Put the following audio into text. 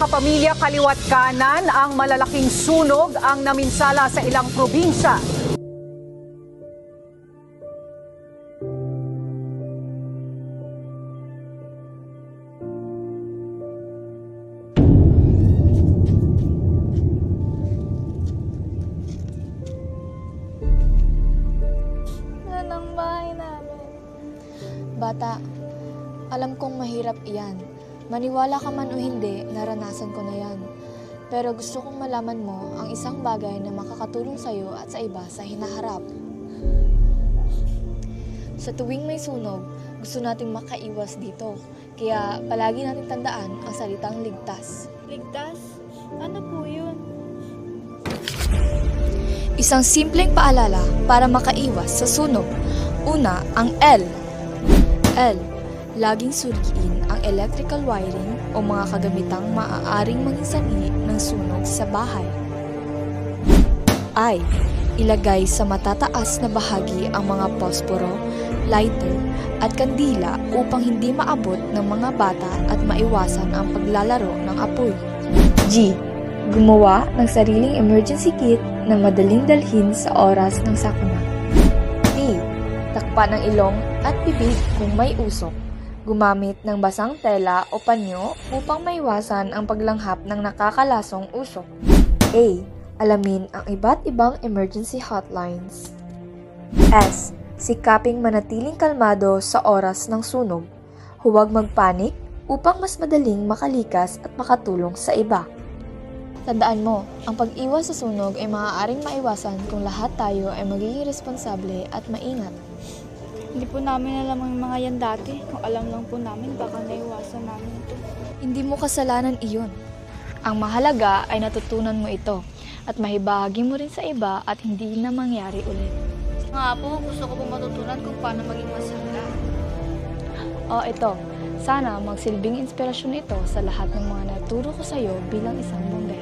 kapamilya kaliwat kanan, ang malalaking sunog ang naminsala sa ilang probinsya. Ang bahay namin. Bata, alam kong mahirap iyan. Maniwala ka man o hindi, naranasan ko na yan. Pero gusto kong malaman mo ang isang bagay na makakatulong sa'yo at sa iba sa hinaharap. Sa tuwing may sunog, gusto nating makaiwas dito. Kaya palagi nating tandaan ang salitang ligtas. Ligtas? Ano po yun? Isang simpleng paalala para makaiwas sa sunog. Una, ang L. L. Laging suriin ang electrical wiring o mga kagamitang maaaring maging sanhi ng sunog sa bahay. I. Ilagay sa matataas na bahagi ang mga posporo, lighter, at kandila upang hindi maabot ng mga bata at maiwasan ang paglalaro ng apoy. G. Gumawa ng sariling emergency kit na madaling dalhin sa oras ng sakuna. T. Takpan ang ilong at bibig kung may usok. Gumamit ng basang tela o panyo upang maiwasan ang paglanghap ng nakakalasong usok. A. Alamin ang iba't ibang emergency hotlines. S. Sikaping manatiling kalmado sa oras ng sunog. Huwag magpanik upang mas madaling makalikas at makatulong sa iba. Tandaan mo, ang pag-iwas sa sunog ay maaaring maiwasan kung lahat tayo ay magiging responsable at maingat. Hindi po namin alam ang mga yan dati. Kung alam lang po namin, baka naiwasan namin ito. Hindi mo kasalanan iyon. Ang mahalaga ay natutunan mo ito at mahibahagi mo rin sa iba at hindi na mangyari ulit. Nga po, gusto ko po matutunan kung paano maging masigla. O ito, sana magsilbing inspirasyon ito sa lahat ng mga naturo ko sa iyo bilang isang bombero.